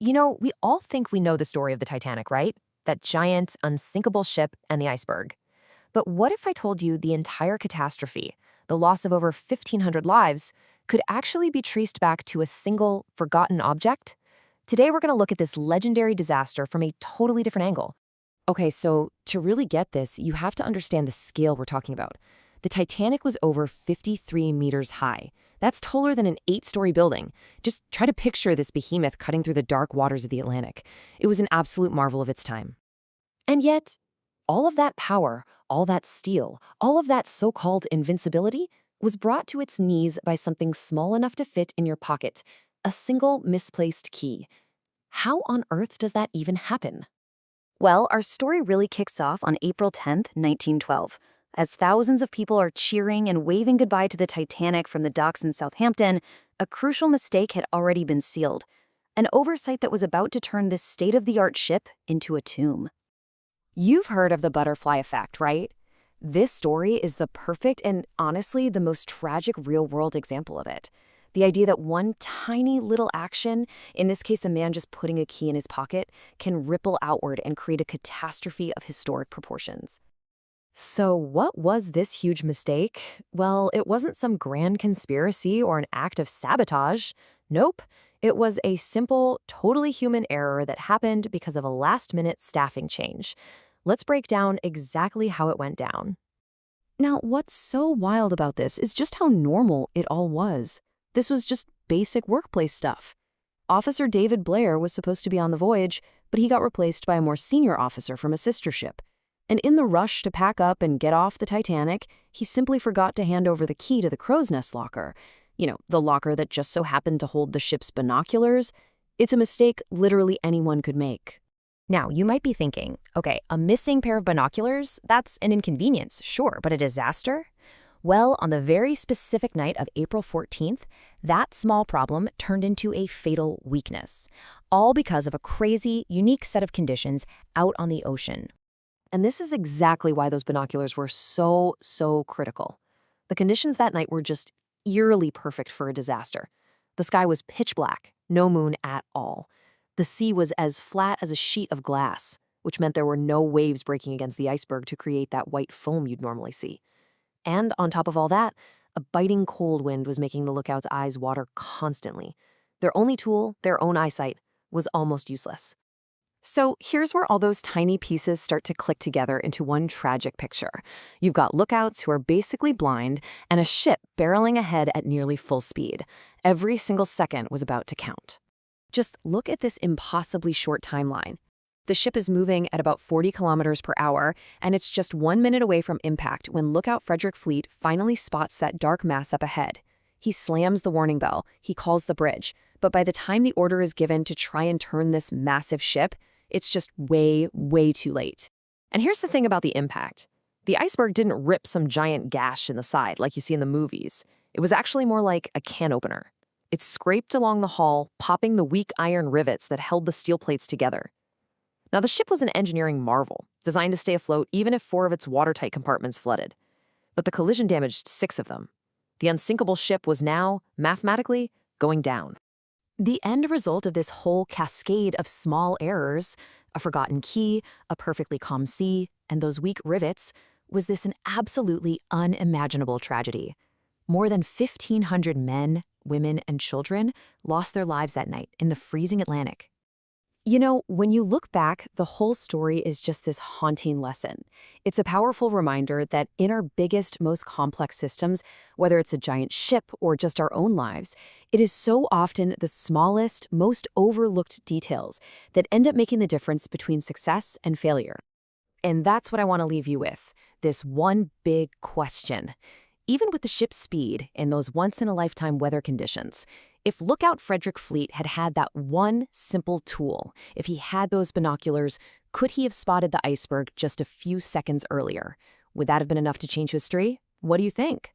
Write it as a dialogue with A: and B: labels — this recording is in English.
A: We all think we know the story of the Titanic, right? That giant, unsinkable ship and the iceberg. But what if I told you the entire catastrophe, the loss of over 1,500 lives, could actually be traced back to a single, forgotten object? Today, we're going to look at this legendary disaster from a totally different angle. Okay, so to really get this, you have to understand the scale we're talking about. The Titanic was over 53 meters high. That's taller than an 8-story building. Just try to picture this behemoth cutting through the dark waters of the Atlantic. It was an absolute marvel of its time. And yet, all of that power, all that steel, all of that so-called invincibility was brought to its knees by something small enough to fit in your pocket, a single misplaced key. How on earth does that even happen?
B: Well, our story really kicks off on April 10th, 1912. As thousands of people are cheering and waving goodbye to the Titanic from the docks in Southampton, a crucial mistake had already been sealed. An oversight that was about to turn this state-of-the-art ship into a tomb. You've heard of the butterfly effect, right? This story is the perfect and, honestly, the most tragic real-world example of it. The idea that one tiny little action, in this case a man just putting a key in his pocket, can ripple outward and create a catastrophe of historic proportions.
A: So what was this huge mistake? Well, it wasn't some grand conspiracy or an act of sabotage. Nope. It was a simple, totally human error that happened because of a last-minute staffing change. Let's break down exactly how it went down.
B: Now, what's so wild about this is just how normal it all was. This was just basic workplace stuff. Officer David Blair was supposed to be on the voyage, but he got replaced by a more senior officer from a sister ship. And in the rush to pack up and get off the Titanic, he simply forgot to hand over the key to the crow's nest locker. The locker that just so happened to hold the ship's binoculars. It's a mistake literally anyone could make.
A: Now, you might be thinking, okay, a missing pair of binoculars, that's an inconvenience, sure, but a disaster? Well, on the very specific night of April 14th, that small problem turned into a fatal weakness, all because of a crazy, unique set of conditions out on the ocean. And this is exactly why those binoculars were so critical. The conditions that night were just eerily perfect for a disaster. The sky was pitch black, no moon at all. The sea was as flat as a sheet of glass, which meant there were no waves breaking against the iceberg to create that white foam you'd normally see. And on top of all that, a biting cold wind was making the lookout's eyes water constantly. Their only tool, their own eyesight, was almost useless. So here's where all those tiny pieces start to click together into one tragic picture. You've got lookouts who are basically blind and a ship barreling ahead at nearly full speed. Every single second was about to count. Just look at this impossibly short timeline. The ship is moving at about 40 kilometers per hour, and it's just 1 minute away from impact when lookout Frederick Fleet finally spots that dark mass up ahead. He slams the warning bell, he calls the bridge, but by the time the order is given to try and turn this massive ship, it's just way too late. And here's the thing about the impact. The iceberg didn't rip some giant gash in the side like you see in the movies. It was actually more like a can opener. It scraped along the hull, popping the weak iron rivets that held the steel plates together. Now, the ship was an engineering marvel, designed to stay afloat even if 4 of its watertight compartments flooded. But the collision damaged 6 of them. The unsinkable ship was now, mathematically, going down. The end result of this whole cascade of small errors, a forgotten key, a perfectly calm sea, and those weak rivets, was an absolutely unimaginable tragedy. More than 1,500 men, women, and children lost their lives that night in the freezing Atlantic. When you look back, the whole story is just this haunting lesson. It's a powerful reminder that in our biggest, most complex systems, whether it's a giant ship or just our own lives, it is so often the smallest, most overlooked details that end up making the difference between success and failure. And that's what I want to leave you with, this one big question. Even with the ship's speed and those once-in-a-lifetime weather conditions, if lookout Frederick Fleet had had that one simple tool, if he had those binoculars, could he have spotted the iceberg just a few seconds earlier? Would that have been enough to change history? What do you think?